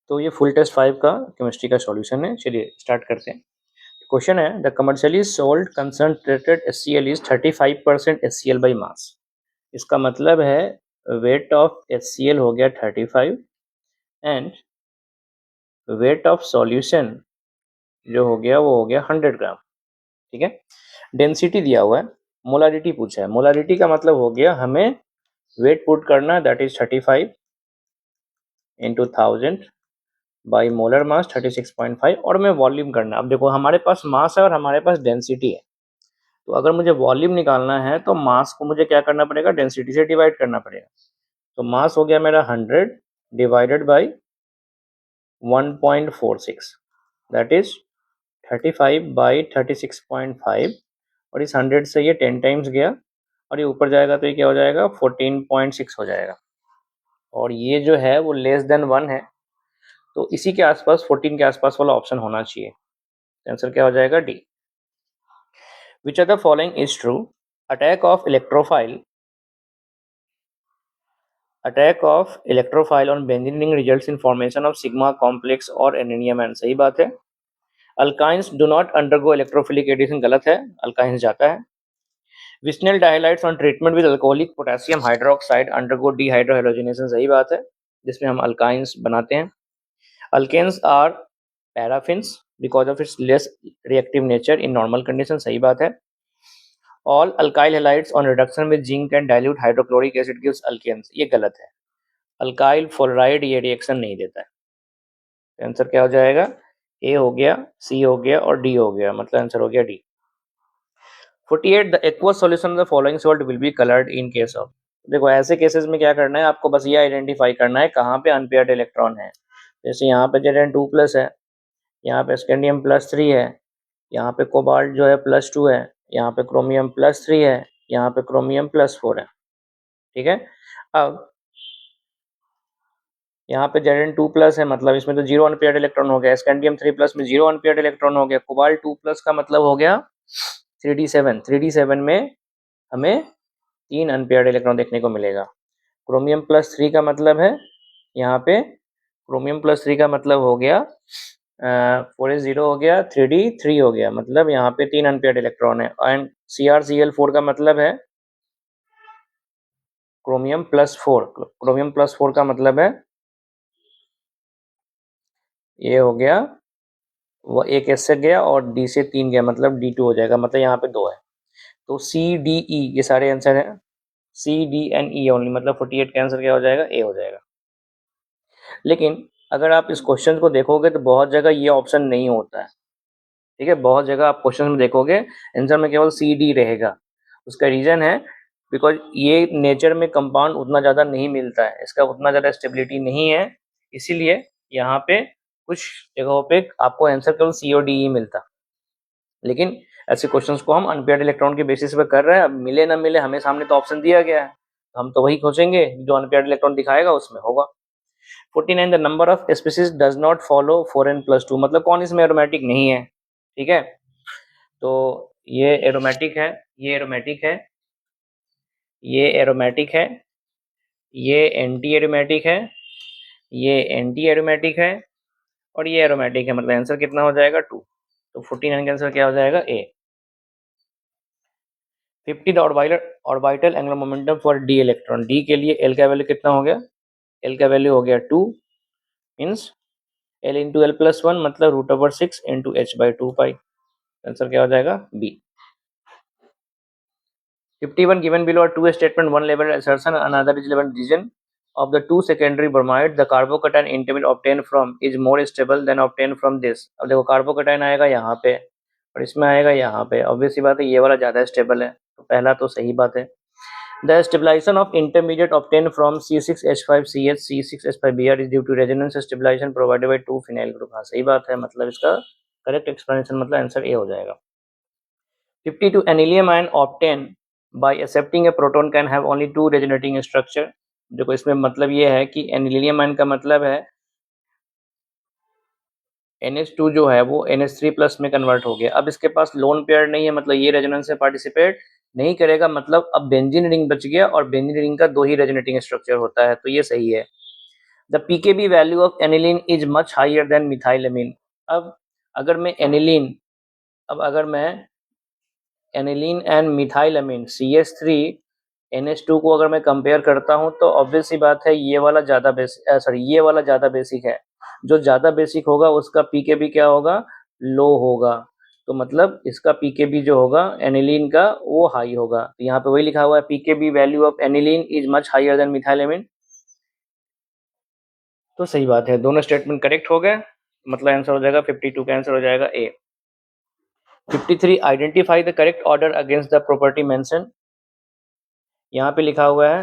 तो ये full test 5 का केमिस्ट्री का सॉल्यूशन है। चलिए स्टार्ट करते हैं। क्वेश्चन है the commercially sold concentrated HCl is 35% HCl by mass. इसका मतलब है वेट ऑफ HCl हो गया 35 एंड वेट ऑफ सॉल्यूशन जो हो गया वो हो गया 100 ग्राम। ठीक है, डेंसिटी दिया हुआ है, मोलारिटी पूछा है। मोलारिटी का मतलब हो गया हमें वेट पुट करना, that is 35 into 1000 by molar mass 36.5 और मैं वॉल्यूम करना। अब देखो हमारे पास मास है और हमारे पास डेंसिटी है, तो अगर मुझे वॉल्यूम निकालना है तो मास को मुझे क्या करना पड़ेगा, डेंसिटी से डिवाइड करना पड़ेगा। तो मास हो गया मेरा 100 divided by 1.46, that is 35 by 36.5 और इस 100 से ये 10 टाइम्स गया और ये ऊपर जाएगा तो ये क्या हो जाएगा 14.6 हो जाएगा। और ये जो है वो लेस देन 1 है, तो इसी के आसपास 14 के आसपास वाला ऑप्शन होना चाहिए। आंसर क्या हो जाएगा D. Which of the following is true? Attack of electrophile on benzene ring results in formation of sigma complex or anemia man। सही बात है। Alkynes do not undergo electrophilic addition, गलत है, alkynes जाता है। Vinyl dihalides on treatment with alcoholic potassium hydroxide undergo dehydrohalogenation, सही बात है, जिसमें हम alkynes बनाते हैं। Alkanes are paraffins because of its less reactive nature in normal condition, सही बात है। All alkyl halides on reduction with zinc and dilute hydrochloric acid gives alkanes, ये गलत है। अल्काइल फ्लोराइड ये रिएक्शन नहीं देता है। आंसर क्या हो जाएगा, ए हो गया, सी हो गया और डी हो गया, मतलब आंसर हो गया D. 48 the aqueous solution of the following salt will be coloured in case of. देखो ऐसे केसेस में क्या करना है, आपको बस ये आइडेंटिफाई करना है कहाँ पे अनपेयर्ड इलेक्ट्रॉन है। जैसे यहाँ पे Zn2+ है, यहाँ पे स्कैंडियम +3 है, यहाँ पे कोबाल्ट जो है +2 है, यहाँ पे क्रोमियम +3 है, यहाँ पे क्रोमियम +4 है। ठीक है, अब यहाँ पे Zn2+ है, मतलब इसमें तो 0 अनपेयर्ड इलेक्ट्रॉन हो गया। स्कैंडियम 3+ में 0 अनपेयर्ड इलेक्ट्रॉन हो गया। कोबाल्ट 2+ का मतलब हो गया 3d7 में हमें 3 अनपेयर्ड इलेक्ट्रॉन देखने को मिलेगा। क्रोमियम +3 का मतलब है यहाँ पे, क्रोमियम +3 का मतलब हो गया 4s0 हो गया, 3d3 हो गया, मतलब यहाँ पे 3 अनपेयर्ड इलेक्ट्रॉन है। एंड CrCl4 का मतलब है क्रोमियम +4। क्रोमियम +4 का मतलब है ये हो गया, वो एक एस से गया और डी से 3 गया, मतलब D2 हो जाएगा, मतलब यहाँ पे 2 है। तो CDE ये सारे आंसर हैं, CDNE ओनली, मतलब 48 का आंसर क्या हो जाएगा, ए हो जाएगा। लेकिन अगर आप इस क्वेश्चन को देखोगे तो बहुत जगह ये ऑप्शन नहीं होता है। ठीक है, बहुत जगह आप क्वेश्चन में देखोगे आंसर में केवल CD रहेगा। उसका रीजन है बिकॉज ये नेचर में कंपाउंड उतना ज़्यादा नहीं मिलता है, इसका उतना ज़्यादा स्टेबिलिटी नहीं है, इसीलिए यहाँ पे कुछ जगहों पे आपको आंसर केवल C और D ही मिलता। लेकिन ऐसे क्वेश्चंस को हम अनपेयर्ड इलेक्ट्रॉन के बेसिस पे कर रहे हैं। अब मिले ना मिले, हमें सामने तो ऑप्शन दिया गया है, हम तो वही खोजेंगे जो अनपेयर्ड इलेक्ट्रॉन दिखाएगा उसमें होगा। 49 the number of species does not follow 4n+2, मतलब कौन इसमें एरोमेटिक नहीं है। ठीक है, तो ये एरोमेटिक है, ये एरोमेटिक है, ये एरोमेटिक है, ये एंटी एरोमेटिक है, ये एंटी एरोमेटिक है और ये एरोमेटिक है, मतलब आंसर कितना हो जाएगा 2। तो 49 का आंसर क्या हो जाएगा ए। 50 the orbital angular momentum for D electron. D के लिए एल का वैल्यू कितना हो गया, एल का वैल्यू हो गया 2, मीन्स एल इंटू L+1, मतलब √6 इंटू h/2π। आंसर क्या हो जाएगा B. 51 given below are two statement, one labeled assertion, another is labeled decision. Of the two secondary bromide, the carbocation intermediate obtained from is more stable than obtained from this। अब देखो carbocation आएगा यहाँ पे और इसमें आएगा यहाँ पे, ऑब्वियस सी बात है ये वाला ज़्यादा स्टेबल है, तो पहला तो सही बात है। The stabilization of intermediate obtained from C6H5CH C6H5Br is due to resonance stabilization provided by 2 phenyl group। हाँ सही बात है, मतलब इसका करेक्ट एक्सप्लेनेशन मतलब आंसर ए हो जाएगा। 52 anilium ion obtained by accepting a proton can have only 2 regenerating structure। देखो इसमें मतलब ये है कि एनिलियम आयन का मतलब है NH2 जो है वो NH3+ में कन्वर्ट हो गया। अब इसके पास लोन पेयर नहीं है, मतलब ये रेजोनेंस से पार्टिसिपेट नहीं करेगा, मतलब अब बेंजीन रिंग बच गया और बेंजीन रिंग का 2 ही रेजोनेटिंग स्ट्रक्चर होता है, तो ये सही है। The pKb value of aniline is much higher than methylamine. अब अगर मैं एनिलीन एंड मिथाइलएमीन CH3NH2 को अगर मैं कंपेयर करता हूं तो ऑब्वियस सी बात है ये वाला ज़्यादा बेसिक है। जो ज़्यादा बेसिक होगा उसका पीकेबी क्या होगा, लो होगा। तो मतलब इसका पीकेबी जो होगा एनिलीन का वो हाई होगा। तो यहाँ पे वही लिखा हुआ है pKb value of aniline is much higher than methylamine. तो सही बात है, दोनों स्टेटमेंट करेक्ट हो गए, मतलब आंसर हो जाएगा 52 का आंसर हो जाएगा ए। 53 identify the correct order against the property mention. यहाँ पे लिखा हुआ है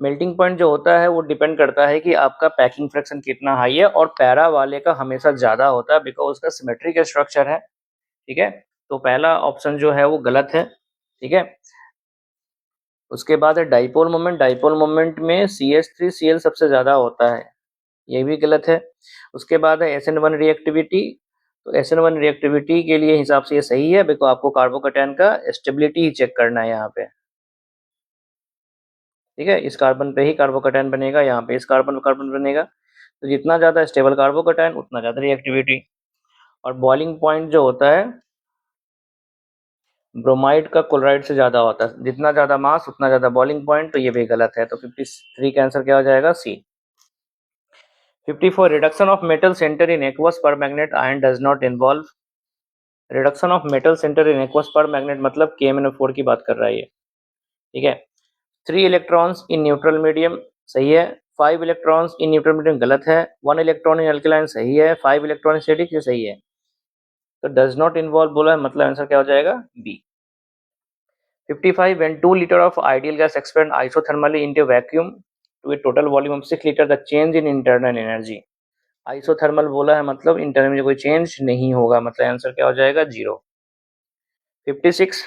मेल्टिंग पॉइंट जो होता है वो डिपेंड करता है कि आपका पैकिंग फ्रैक्शन कितना हाई है, और पैरा वाले का हमेशा ज़्यादा होता है बिकॉज उसका सिमेट्रिक स्ट्रक्चर है। ठीक है, तो पहला ऑप्शन जो है वो गलत है। ठीक है, उसके बाद है डाइपोल मोमेंट। डाइपोल मोमेंट में CH3Cl सबसे ज़्यादा होता है, ये भी गलत है। उसके बाद है SN1 रिएक्टिविटी। तो SN1 रिएक्टिविटी के लिए हिसाब से ये सही है बिकॉज आपको कार्बोकैटायन का स्टेबिलिटी ही चेक करना है यहाँ पे। ठीक है, इस कार्बन पे ही कार्बोकैटायन बनेगा, यहाँ पे इस कार्बन पे कार्बन बनेगा। तो जितना ज़्यादा स्टेबल कार्बोकैटायन उतना ज़्यादा रिएक्टिविटी। और बॉइलिंग पॉइंट जो होता है ब्रोमाइड का क्लोराइड से ज़्यादा होता है, जितना ज़्यादा मास उतना ज़्यादा बॉइलिंग पॉइंट। तो ये भी गलत है, तो 53 का आंसर क्या हो जाएगा, C. 54 reduction of metal centre in aqueous permanganate ion does not involve. Reduction of metal centre in aqueous permanganate मतलब KMnO4 की बात कर रहा है ये। ठीक है, 3 इलेक्ट्रॉन्स इन न्यूट्रल मीडियम सही है। 5 इलेक्ट्रॉन्स इन न्यूट्रल मीडियम गलत है। 1 इलेक्ट्रॉन इन अल्कलाइन सही है। 5 इलेक्ट्रॉन एसिडिक ये सही है। तो डज नॉट इन्वॉल्व बोला है, मतलब आंसर क्या हो जाएगा, B. 55 when 2 liter of ideal gas expand isothermally into vacuum to a total volume of 6 liter, the change in internal energy। Isothermal बोला है मतलब इंटरनल में कोई चेंज नहीं होगा, मतलब आंसर क्या हो जाएगा, 0। 56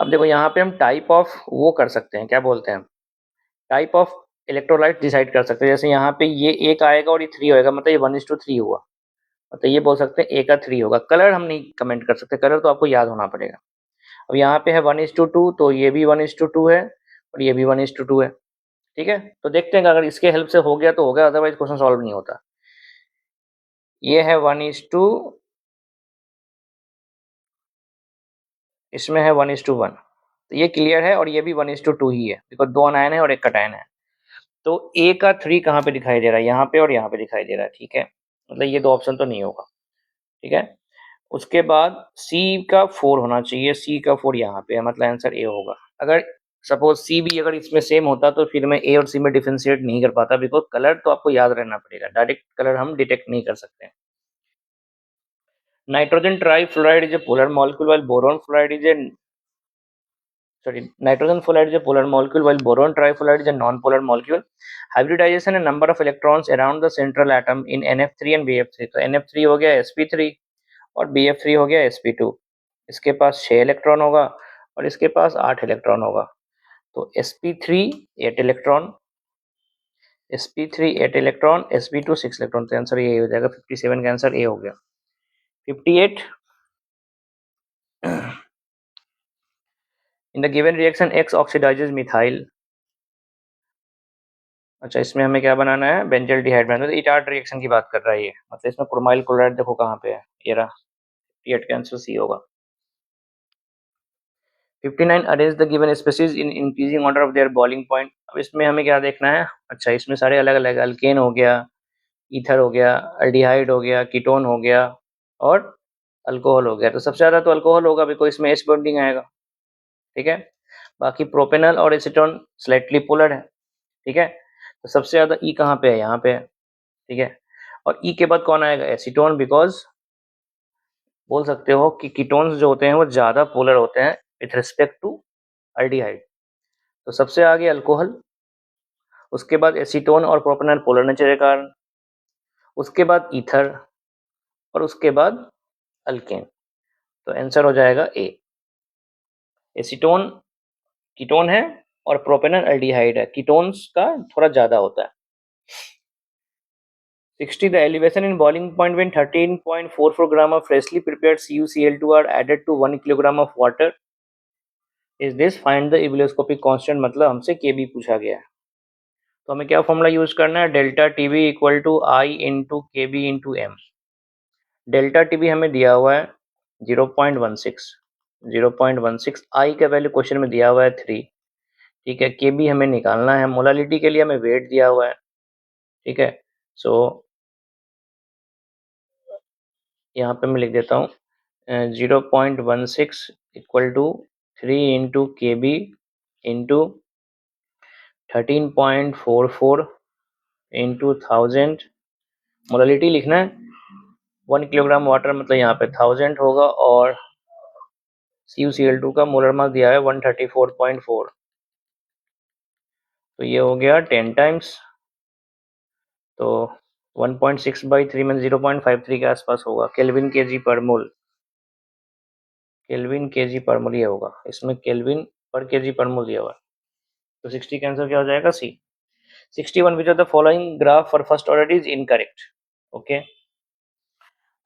अब देखो यहाँ पे हम टाइप ऑफ वो कर सकते हैं, क्या बोलते हैं, टाइप ऑफ इलेक्ट्रोलाइट डिसाइड कर सकते हैं। जैसे यहाँ पे ये एक आएगा और ये 3 होएगा, मतलब ये 1:3 हुआ, मतलब ये बोल सकते हैं ए का 3 होगा। कलर हम नहीं कमेंट कर सकते, कलर तो आपको याद होना पड़ेगा। अब यहाँ पे है 1:2, तो ये भी 1:2 है और ये भी 1:2 है। ठीक है, तो देखते हैं कि अगर इसके हेल्प से हो गया तो हो गया, अदरवाइज क्वेश्चन सॉल्व नहीं होता। ये है 1:, इसमें है 1:1, तो ये क्लियर है, और ये भी 1:2 ही है बिकॉज 2 अनायन है और एक कटायन है। तो ए का 3 कहाँ पे दिखाई दे रहा है, यहाँ पे और यहाँ पे दिखाई दे रहा है। ठीक है, मतलब ये दो ऑप्शन तो नहीं होगा। ठीक है, उसके बाद सी का 4 होना चाहिए, सी का 4 यहाँ पे है, मतलब आंसर ए होगा। अगर सपोज सी भी अगर इसमें सेम होता तो फिर मैं ए और सी में डिफरेंशिएट नहीं कर पाता बिकॉज कलर तो आपको याद रहना पड़ेगा, डायरेक्ट कलर हम डिटेक्ट नहीं कर सकते। Nitrogen trifluoride is a polar molecule while boron fluoride is a nitrogen fluoride is a polar molecule while boron trifluoride is a non-polar molecule. Hybridization and number of electrons around the central atom in NF3 and BF3। तो NF3 हो गया sp3 और BF3 हो गया sp2। इसके पास 6 electron होगा और इसके पास 8 इलेक्ट्रॉन होगा। तो sp3 8 electron, sp3 8 electron, sp2 6 electron. तो आंसर ये हो जाएगा, 57 का आंसर ए हो गया। 58 in the given reaction X oxidises methyl. अच्छा, इसमें हमें क्या बनाना है, बेंजल्डिहाइड बनाना है। तो इटार्ट रिएक्शन की बात कर रहा है ये, मतलब इसमें क्रोमाइल क्लोराइड देखो कहाँ पे है, ये रहा। 58 का आंसर सी होगा। 59 arrange the given species in increasing order of their boiling point. अब इसमें हमें क्या देखना है, अच्छा इसमें सारे अलग अलग, अल्केन हो गया, ईथर हो गया, अल्डिहाइड हो गया, कीटोन हो गया और अल्कोहल हो गया। तो सबसे ज़्यादा तो अल्कोहल होगा बिकॉज इसमें एच बॉन्डिंग आएगा। ठीक है, बाकी प्रोपेनल और एसीटोन स्लाइटली पोलर है। ठीक है, तो सबसे ज़्यादा ई कहाँ पे है, यहाँ पे है। ठीक है, और ई के बाद कौन आएगा, एसीटोन, बिकॉज बोल सकते हो कि कीटोन्स जो होते हैं वो ज़्यादा पोलर होते हैं विथ रिस्पेक्ट टू अल्डिहाइड। तो सबसे आगे अल्कोहल, उसके बाद एसीटोन और प्रोपेनल पोलर नेचर के कारण, उसके बाद ईथर और उसके बाद अल्केन। तो आंसर हो जाएगा ए। एसीटोन कीटोन है और प्रोपेनल अल्डिहाइड है, कीटोन्स का थोड़ा ज़्यादा होता है। 60 the elevation in boiling point when 13.44 gram of freshly prepared CuCl2 are added to 1 kilogram of water is this find the ebullioscopic constant, मतलब हमसे के बी पूछा गया है। तो हमें क्या फॉर्मूला यूज करना है, delta T B equal to I into K B into M. Delta T B हमें दिया हुआ है 0.16, आई का वैल्यू क्वेश्चन में दिया हुआ है 3, ठीक है। के बी हमें निकालना है, मोलालिटी के लिए हमें वेट दिया हुआ है, ठीक है। सो यहाँ पे मैं लिख देता हूँ 0.16 equal to 3 into K B into 13.44 into 1000। Molality लिखना है 1 किलोग्राम वाटर, मतलब यहाँ पे 1000 होगा, और CuCl2 का मोलर मास दिया है 134.4, तो ये हो गया 10 टाइम्स, तो 1.6/3 में 0.53 के आसपास होगा, केल्विन केजी पर मोल। केल्विन केजी पर मोल ये होगा, इसमें केल्विन पर केजी पर मोल दिया हुआ है, तो 60 का आंसर क्या हो जाएगा, सी। 61 which of the following graph for first order is incorrect. Okay,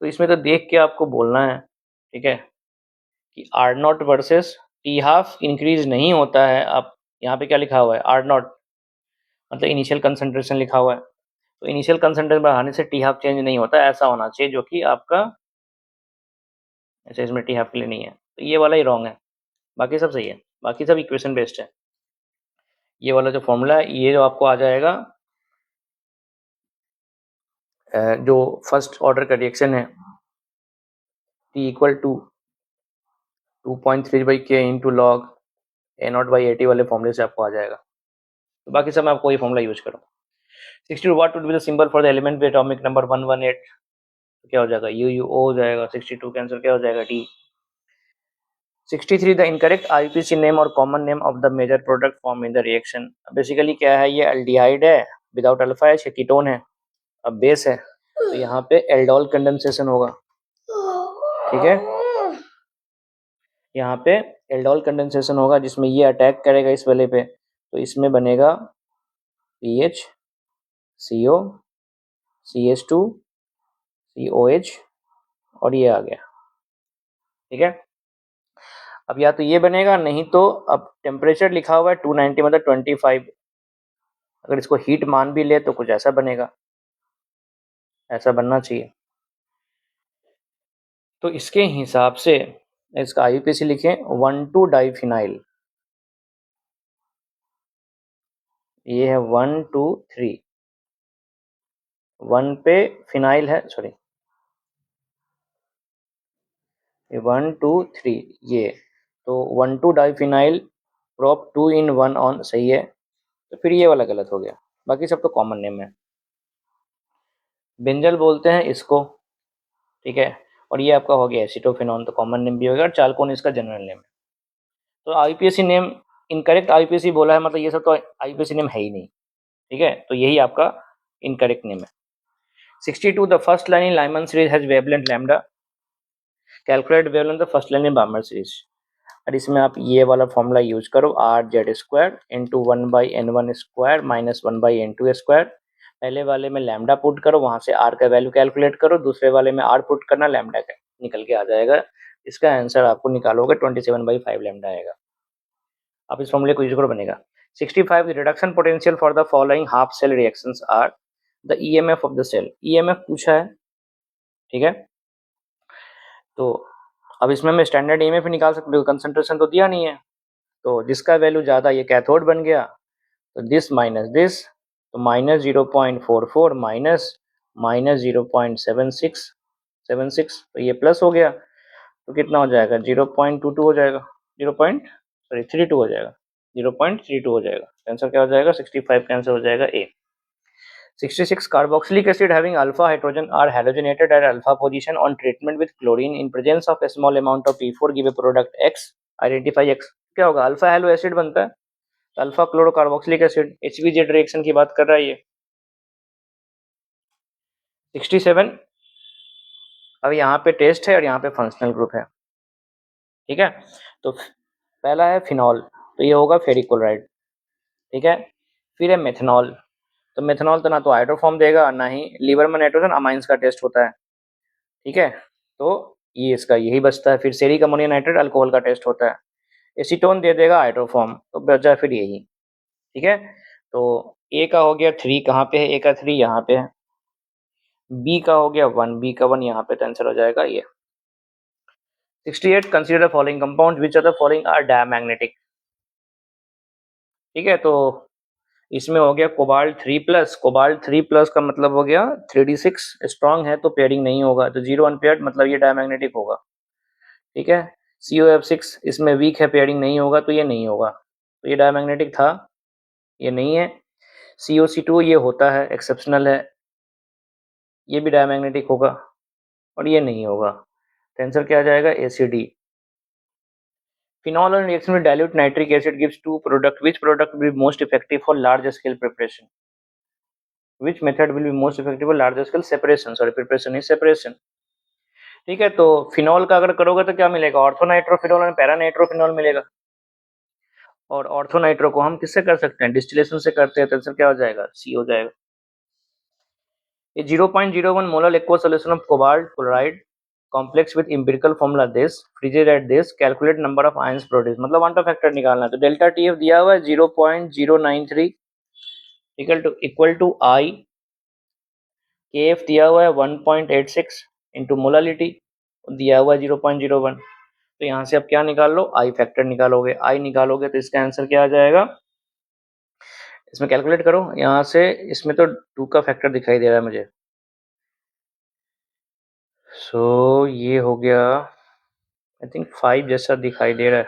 तो इसमें तो देख के आपको बोलना है, ठीक है, कि R naught versus t half increase नहीं होता है। आप यहाँ पे क्या लिखा हुआ है, आर नॉट मतलब इनिशियल कंसंट्रेशन लिखा हुआ है, तो इनिशियल कंसंट्रेशन बढ़ाने से टी हाफ चेंज नहीं होता, ऐसा होना चाहिए, जो कि आपका ऐसे इसमें टी हाफ के लिए नहीं है, तो ये वाला ही रॉन्ग है, बाकी सब सही है, बाकी सब इक्वेशन बेस्ड है। ये वाला जो फॉर्मूला है, ये जो आपको आ जाएगा, जो फर्स्ट ऑर्डर का रिएक्शन है t equal to 2.3/k into log A0/80 वाले फॉर्मूले से आपको आ जाएगा, तो बाकी सब मैं आपको वही फॉर्मूला यूज करूँ। 62 what would be the symbol for the element with atomic number 118, तो क्या हो जाएगा, UuO हो जाएगा। 62 का आंसर क्या हो जाएगा, D. 63 the incorrect IUPAC name और common name of the major product form in the reaction. Basically क्या है, ये एल्डिहाइड है विदाउट अल्फा एच, कीटोन है, अब बेस है, तो यहाँ पे एल्डोल कंडेंसेशन होगा, ठीक है, यहाँ पे एल्डोल कंडेंसेशन होगा, जिसमें ये अटैक करेगा इस वाले पे, तो इसमें बनेगा PH CO CH2 COH, और ये आ गया, ठीक है। अब या तो ये बनेगा, नहीं तो अब टेम्परेचर लिखा हुआ है 290 मतलब 25, अगर इसको हीट मान भी ले तो कुछ ऐसा बनेगा, ऐसा बनना चाहिए। तो इसके हिसाब से इसका IUPAC लिखें 1,2-डाइफिनाइल, ये है 1 2 3, 1 पे फिनाइल है, सॉरी 1 2 3 ये, तो 1,2-डाइफिनाइल प्रोप 2 in 1 ऑन, सही है, तो फिर ये वाला गलत हो गया, बाकी सब तो कॉमन नेम है। बेंजल बोलते हैं इसको, ठीक है, और ये आपका हो गया एसिटोफेनॉन, तो कॉमन नेम भी हो गया, और चारकोन इसका जनरल नेम है। तो IUPAC नेम इनकरेक्ट IUPAC बोला है, मतलब ये सब तो IUPAC नेम है ही नहीं, ठीक है, तो यही आपका इनकरेक्ट नेम है। 62 the first line in Lyman series has wavelength lambda, calculate wavelength the first line in Barmer series, और इसमें आप ये वाला फॉर्मूला यूज करो, RZ² into 1/N1² minus 1/N2²। पहले वाले में लैम्डा पुट करो, वहां से R का वैल्यू कैलकुलेट करो, दूसरे वाले में R पुट करना, लैम्डा का निकल के आ जाएगा, इसका आंसर आपको निकालोगे 27/5 लैम्डा आएगा। आप इस फॉर्मूले को यूज करो, बनेगा 65 reduction potential for the following half cell reactions are the EMF of the cell, EMF पूछा है, ठीक है, तो अब इसमें मैं स्टैंडर्ड EMF निकाल सकते हो, कंसंट्रेशन तो दिया नहीं है, तो जिसका वैल्यू ज़्यादा ये कैथोड बन गया, तो दिस माइनस दिस, तो माइनस 0.44 माइनस 0.76, तो ये प्लस हो गया, तो कितना हो जाएगा 0.22 हो जाएगा, 32 हो जाएगा, 0.32 हो जाएगा, आंसर क्या हो जाएगा 65 का आंसर हो जाएगा ए। 66 carboxylic acid having alpha hydrogen are halogenated at alpha position on treatment with chlorine in presence of a small amount of P4 give a product X, identify X, क्या होगा, अल्फा हेलो एसिड बनता है, alpha क्लोरोकार्बोक्सिलिक acid, HVZ reaction की बात कर रहा है ये। 67 अब यहाँ पे टेस्ट है और यहाँ पे फंक्शनल ग्रुप है, ठीक है, तो पहला है फिनॉल, तो ये होगा फेरिक क्लोराइड, ठीक है, फिर है मेथनॉल, तो मेथनॉल तो ना तो हाइड्रोफॉर्म देगा, ना ही लीवर में नाइट्रोजन अमाइंस का टेस्ट होता है, ठीक है, तो ये इसका यही बचता है। फिर सेरिक अमोनियम नाइट्रेट अल्कोहल का टेस्ट होता है, एसीटोन दे देगा हाइड्रोफॉर्म, तो बचा फिर यही। ठीक है, तो ए का हो गया 3 कहाँ पे है, ए का 3 यहाँ पे है, बी का हो गया 1, बी का 1 यहाँ पे, तो आंसर हो जाएगा ये। 68 consider the following compound which are the following are diamagnetic. ठीक है, तो इसमें हो गया कोबाल्ट 3+, कोबाल्ट 3+ का मतलब हो गया 3d6 स्ट्रांग है तो पेयरिंग नहीं होगा, तो 0 अनपेयर्ड मतलब ये डायमैग्नेटिक होगा। ठीक है, COF6 इसमें वीक है, पेयरिंग नहीं होगा, तो ये नहीं होगा, तो ये डायमैग्नेटिक था, ये नहीं है। COC2 ये होता है, एक्सेप्शनल है, ये भी डायमैग्नेटिक होगा, और ये नहीं होगा, तो आंसर क्या आ जाएगा, ACD। Phenol on reaction with dilute nitric acid gives two product. Which product will be most effective for large scale preparation? Which method will be most effective for large scale separation? Sorry, preparation is separation. ठीक है, तो phenol का अगर करोगे तो क्या मिलेगा, orthonitrophenol और पैरानाइट्रोफिनॉल मिलेगा, और ऑर्थोनाइट्रो को हम किससे कर सकते हैं, डिस्टिलेशन से करते हैं, तो आंसर क्या हो जाएगा, सी हो जाएगा। A 0.01 molar aqueous solution of cobalt chloride complex with empirical formula this, freezes at this, calculate number of ions produced, मतलब वन फैक्टर निकालना है, तो डेल्टा TF दिया हुआ है 0.093 इक्वल टू आई, KF दिया हुआ है 1.86 इंटू मोलालिटी दिया हुआ है 0.01, तो यहाँ से अब क्या निकाल लो, आई फैक्टर निकालोगे, आई निकालोगे तो इसका आंसर क्या आ जाएगा, इसमें कैलकुलेट करो यहाँ से, इसमें तो 2 का फैक्टर दिखाई दे रहा है मुझे, सो ये हो गया आई थिंक 5 जैसा दिखाई दे रहा है,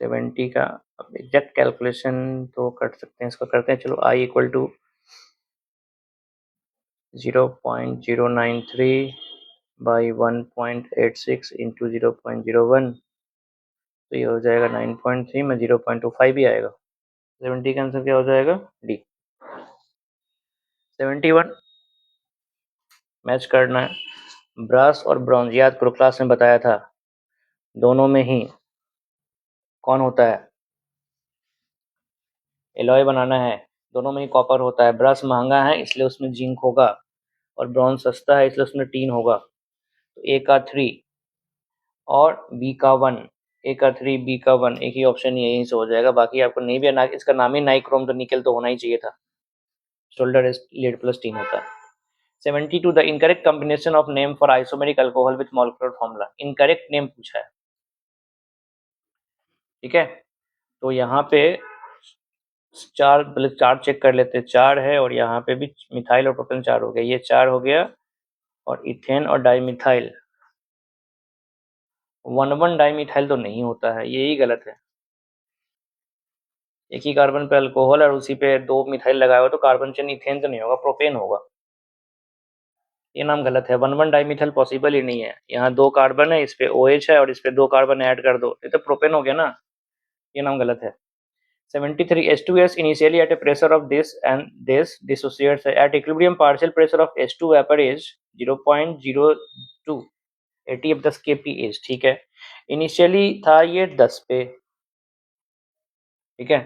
570 का। अब एग्जैक्ट कैलकुलेशन तो कर सकते हैं, इसको करते हैं, चलो I equal to 0.093 by 1.86 into 0.01, तो ये हो जाएगा 9.3 में 0.25 भी आएगा, 70 का आंसर क्या हो जाएगा, डी। 71 मैच करना है, ब्रास और ब्रॉन्ज, याद करो क्लास में बताया था, दोनों में ही कौन होता है, एलॉय बनाना है, दोनों में ही कॉपर होता है, ब्रश महंगा है इसलिए उसमें जिंक होगा, और ब्रॉन्ज सस्ता है इसलिए उसमें टीन होगा, तो ए का 3 और बी का 1, ए का 3 बी का 1, एक ही ऑप्शन यहीं से हो जाएगा, बाकी आपको नहीं भी, इसका नाम ही नाइक्रोम, तो निकल तो होना ही चाहिए था, शोल्डर लेड प्लस टीन होता है। 72 the incorrect combination of name for isomeric alcohol with molecular formula, incorrect name पूछा है। ठीक है, तो यहाँ पे चार चेक कर लेते हैं, 4 है, और यहाँ पे भी मिथाइल और प्रोपेन 4 हो गया, ये 4 हो गया, और इथेन और डाइमिथाइल 1,1 डाइमिथाइल तो नहीं होता है, यही गलत है, एक ही कार्बन पे अल्कोहल और उसी पे 2 मिथाइल लगाया हुआ, तो कार्बन चेन इथेन तो नहीं होगा, प्रोपेन होगा, ये नाम गलत है, 1,1 डाइमिथाइल पॉसिबल ही नहीं है, यहाँ 2 कार्बन है, इस पे OH है और इस पे 2 कार्बन ऐड कर दो, ये तो प्रोपेन हो गया ना, ये नाम गलत है। 73 H2S initially at a pressure of this and this dissociates at equilibrium, partial pressure of H2 vapor is 0.02 80 kPa, ठीक है, इनिशियली था ये 10 पे, ठीक है,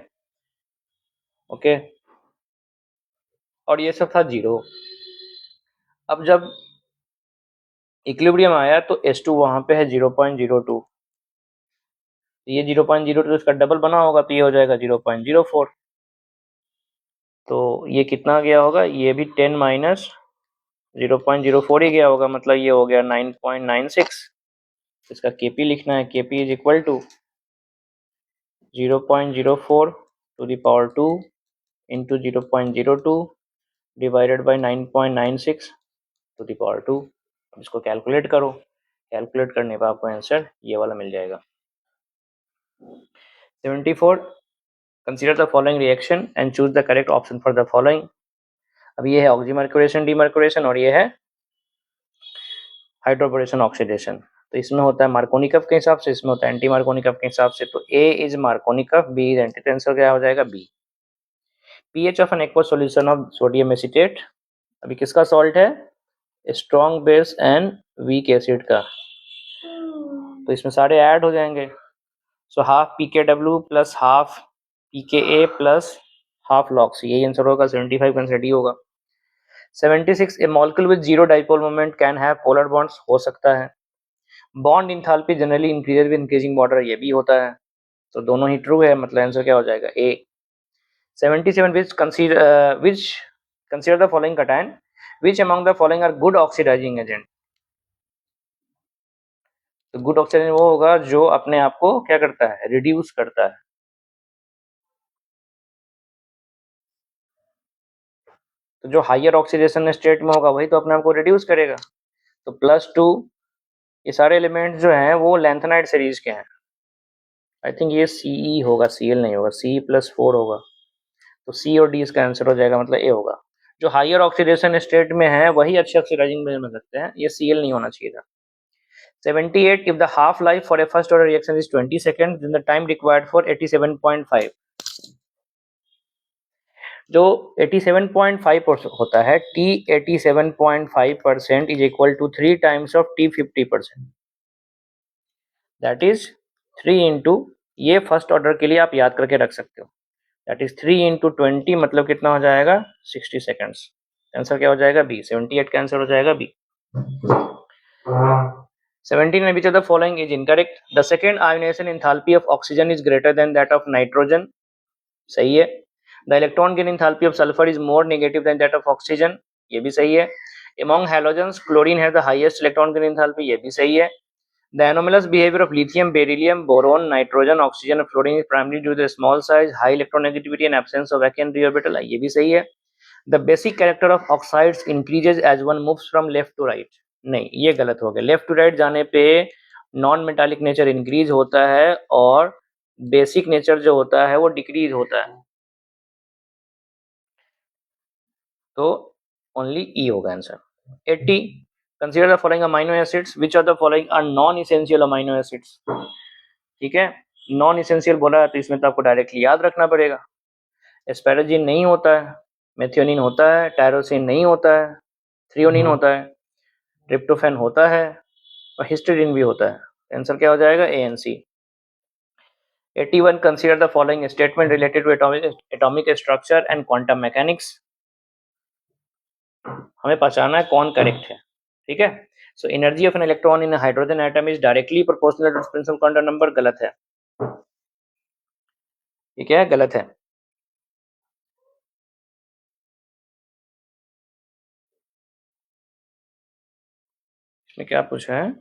ओके, और ये सब था 0, अब जब इक्विलिब्रियम आया तो H2 वहां पे है 0.02, ये 0.02 तो इसका डबल बना होगा, तो ये हो जाएगा 0.04, तो ये कितना गया होगा, ये भी 10 माइनस 0.04 ही गया होगा, मतलब ये हो गया 9.96, इसका Kp लिखना है, Kp is equal to 0.04 to the power 2 into 0.02 divided by 9.96 to the power 2, अब इसको कैलकुलेट करो, कैलकुलेट करने पर आपको आंसर ये वाला मिल जाएगा। 74 consider the following reaction and choose the correct option for the following, अब ये है ऑक्सीमर्क्यूरेशन डीमर्क्यूरेशन, और ये है हाइड्रोबोरेशन ऑक्सीडेशन, तो इसमें होता है मार्कोनिकफ के हिसाब से, इसमें होता है एंटी मार्कोनिकफ के हिसाब से, तो A is Markovnikov, B is anti, answer क्या हो जाएगा, B. PH of an aqueous solution of sodium acetate, अभी किसका सॉल्ट है, strong base and weak acid का, तो इसमें सारे ऐड हो जाएंगे, so half pKw plus half pKa plus half logs, यही आंसर होगा, 75 का आंसर डी होगा। 76 a molecule with zero dipole moment can have polar bonds, हो सकता है, bond enthalpy generally increases with increasing water, ये भी होता है, तो दोनों ही ट्रू है, मतलब आंसर क्या हो जाएगा ए। 77 which consider the following cation, which among the following are good oxidizing agent। तो गुड ऑक्सीडाइजिंग वो होगा जो अपने आप को क्या करता है, रिड्यूस करता है। तो जो हायर ऑक्सीडेशन स्टेट में होगा वही तो अपने आप को रिड्यूस करेगा। तो +2, ये सारे एलिमेंट्स जो हैं वो लैंथेनाइड सीरीज के हैं। आई थिंक ये Ce होगा, Cl नहीं होगा, Ce+4 होगा, तो C और D इसका आंसर हो जाएगा, मतलब ए होगा। जो हायर ऑक्सीडेशन स्टेट में है वही अच्छे ऑक्सीडाइजिंग में सकते हैं, ये Cl नहीं होना चाहिए था। 78, if the half life for a first order reaction is 20 seconds, then the time required for 87.5, जो 87.5% होता है, T 87.5% is equal to 3 times of T 50%, that is 3 into, ये फर्स्ट ऑर्डर के लिए आप याद करके रख सकते हो, दैट इज 3 इंटू 20, मतलब कितना हो जाएगा 60 सेकेंड्स। आंसर क्या हो जाएगा बी, 78 का आंसर हो जाएगा बी। 17 में which of the following is incorrect, the second ionization enthalpy of oxygen is greater than that of nitrogen, सही है। The electron gain enthalpy of sulfur is more negative than that of oxygen, ये भी सही है। Among halogens, chlorine has the highest electron gain enthalpy, ये भी सही है। The anomalous behavior of lithium, beryllium, boron, nitrogen, oxygen and fluorine is primarily due to the small size, high electronegativity and absence of secondary orbital, ये भी सही है। The basic character of oxides increases as one moves from left to right, नहीं ये गलत हो गया। Left to right जाने पे नॉन मेटालिक नेचर इंक्रीज होता है और बेसिक नेचर जो होता है वो डिक्रीज होता है, तो ओनली ई होगा answer. 80, consider the following amino acids, which of the following are non essential amino acids. ठीक है, नॉन एसेंशियल बोला है तो इसमें तो आपको डायरेक्टली याद रखना पड़ेगा। एस्पैराजिन नहीं होता है, मेथियोनिन होता है, टायरोसिन नहीं होता है, थ्रियोनिन होता है, ट्रिप्टोफैन होता है और हिस्टीडीन भी होता है। आंसर क्या हो जाएगा, A and C. 81, consider the following statement related to atomic structure and quantum mechanics. हमें पहचाना है कौन करेक्ट है, ठीक है। So energy of an electron in hydrogen atom is directly proportional to principal quantum number, गलत है। ये क्या है, गलत है। इसमें क्या पूछा है,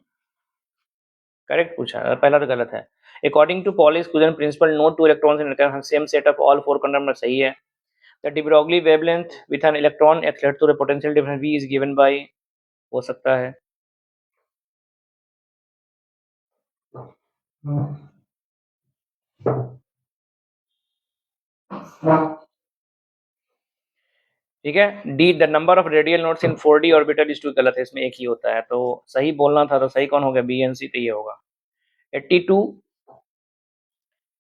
करेक्ट पूछा है, पहला तो गलत है। According to Pauli's exclusion principle, no two electrons in same set of all four quantum number, सही है। The de Broglie wavelength with an electron accelerates to the potential difference V is given by, हो सकता है। ठीक है। D, the number of radial nodes in 4D orbital is two, गलत है, इसमें एक ही होता है, तो सही बोलना था, तो सही कौन हो गया, बी एन सी, तो ये होगा। 82,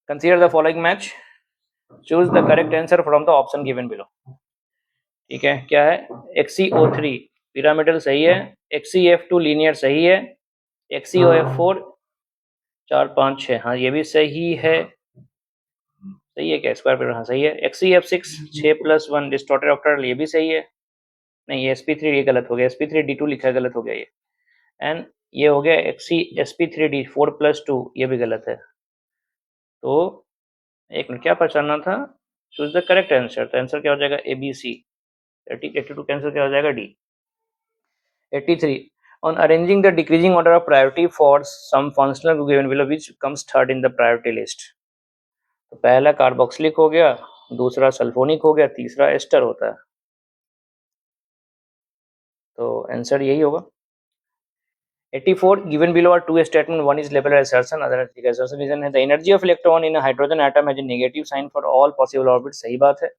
consider the following match, choose the correct answer from the option given below. ठीक है, क्या है, XeO3 पिरामिडल सही है, XeF2 लीनियर सही है, XeOF4 4 5 6, हाँ ये भी सही है, सही है क्या, स्क्वायर पिरामिड, हाँ सही है। XeF6 6+1 डिस्टॉर्टेड ऑक्टेट, ये भी सही है। नहीं ये sp3, ये गलत हो गया, sp3d2 लिखा है, गलत हो गया ये। एंड ये हो गया sp3d 4+2, ये भी गलत है। तो एक मिनट, क्या पहचानना था, चूज द करेक्ट आंसर, तो आंसर क्या हो जाएगा, ABC। 82 का आंसर क्या हो जाएगा, D. 83, on arranging the decreasing order of priority for some functional group given below, which comes third in the priority list। तो पहला कार्बोक्सिलिक हो गया, दूसरा सल्फोनिक हो गया, तीसरा एस्टर होता है, तो आंसर यही होगा। 84, given below are two statements, one is labeled as assertion, other as assertion reason है। The energy of electron in a hydrogen atom has a negative sign for all possible orbits, सही बात है।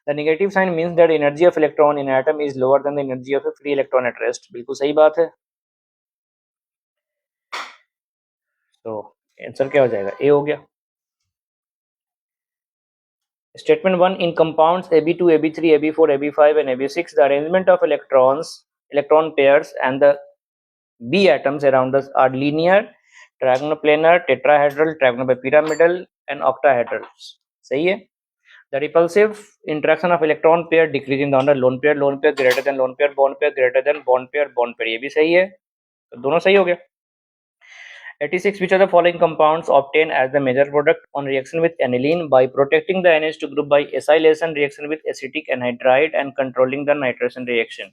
The negative sign means that energy of electron in atom is lower than the energy of a free electron at rest, बिल्कुल सही बात है। तो answer क्या हो जाएगा, ए हो गया। Statement 1, in compounds AB2, AB3, AB4, AB5 and AB6, the arrangement of electron pairs and the B atoms around us are linear, trigonoplanar, tetrahedral, trigonopyramidal and octahedral, सही है। The repulsive interaction of electron pair decreasing the order lone pair greater than lone pair, bond pair greater than bond pair, ये भी सही है, तो दोनों सही हो गया। 86. Which of the following compounds obtain as the major product on reaction with aniline by protecting the NH2 group by acylation reaction with acetic anhydride and controlling the nitration reaction?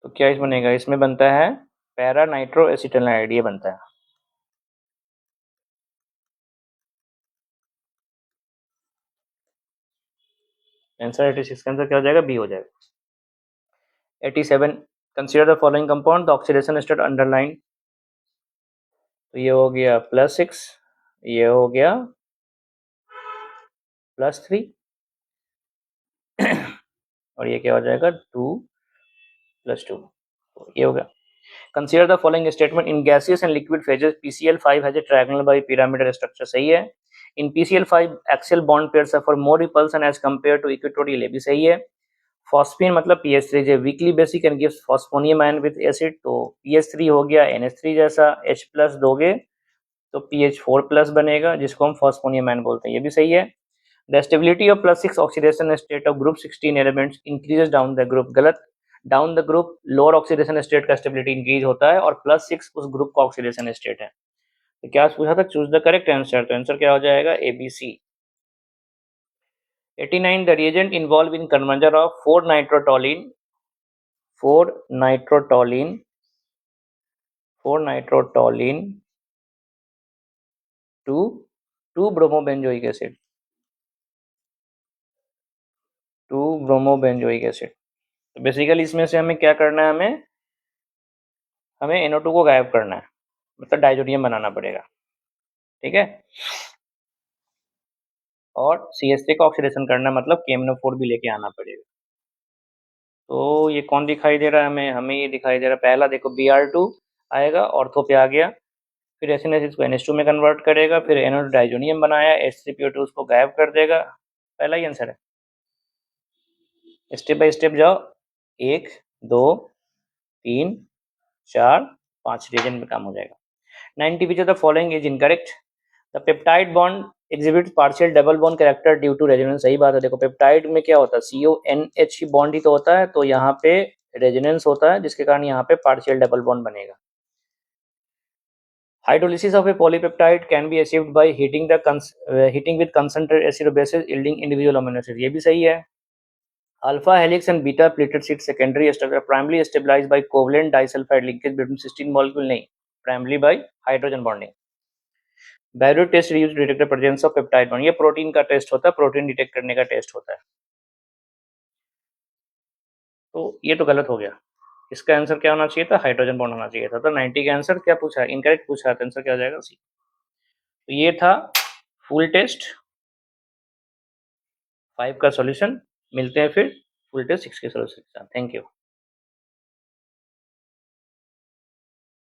तो क्या इस बनेगा, इसमें बनता है पैरा नाइट्रो एसिटाइल, ये बनता है। आंसर 86 का आंसर क्या हो जाएगा, बी हो जाएगा। 87. Consider the following compound the oxidation state underline. तो ये हो गया +6, ये हो गया +3 और ये क्या हो जाएगा 2 + 2, तो ये हो गया। Consider the following statement in gaseous and liquid phases PCl5 has a trigonal bipyramidal structure, सही है। In PCl5 axial bond pairs suffer more repulsion as compared to equatorial, ये भी सही है। Phosphine मतलब PH3 is a weakly basic and gives phosphonium ion with acid, तो PH3 हो गया NH3 जैसा, H+ दोगे तो PH4+ बनेगा जिसको हम phosphonium ion बोलते हैं, ये भी सही है। The stability of +6 oxidation state of group 16 elements increases down the group, गलत। Down the group lower oxidation state का स्टेबिलिटी इंक्रीज होता है और +6 उस ग्रुप का ऑक्सीडेशन स्टेट है। तो क्या पूछा था, चूज द करेक्ट आंसर, तो आंसर क्या हो जाएगा, ABC। 89. The reagent involve in conversion of 4-nitrotoluene to 2-bromobenzoic acid, 2-bromobenzoic acid। तो बेसिकली इसमें से हमें क्या करना है, हमें NO2 को गायब करना है, मतलब डाइजोनियम बनाना पड़ेगा, ठीक है। और CH3 का ऑक्सीडेशन करना मतलब KMnO4 भी लेके आना पड़ेगा। तो ये कौन दिखाई दे रहा है हमें ये दिखाई दे रहा है पहला, देखो Br2 आएगा, ऑर्थो पे आ गया, फिर SN को NH2 में कन्वर्ट करेगा, फिर NO2 डाइजोनियम बनाया, H3PO2 उसको गायब कर देगा, पहला ही आंसर है। स्टेप बाय स्टेप जाओ, 1 2 3 4 5 रीजन में काम हो जाएगा। 90. which of the following is incorrect? The peptide bond exhibits partial double bond character due to resonance, सही बात है। देखो पेप्टाइड में क्या होता है, CONH की बॉन्ड ही तो होता है, तो यहाँ पे रेजोनेंस होता है जिसके कारण यहाँ पे पार्शियल डबल बॉन्ड बनेगा। Hydrolysis of a polypeptide can be achieved by heating with concentrated acid or bases yielding individual amino acids, ये भी सही है। Alpha helix and beta pleated sheet secondary structure primarily stabilized by covalent disulfide linkage between cysteine molecule, नहीं, primarily by hydrogen bonding। Biuret test use detect presence of peptide bond, ये protein का test होता है, protein detect करने का test होता है। तो ये तो गलत हो गया, इसका आंसर क्या होना चाहिए था, हाइड्रोजन बॉन्ड होना चाहिए था। तो 90 का आंसर क्या पूछा, इनकरेक्ट पूछा, तो आंसर क्या हो जाएगा, सी। तो ये था फुल टेस्ट 5 का सॉल्यूशन। मिलते हैं फिर फुल टेस्ट 6 के सॉल्यूशन के साथ। Thank you.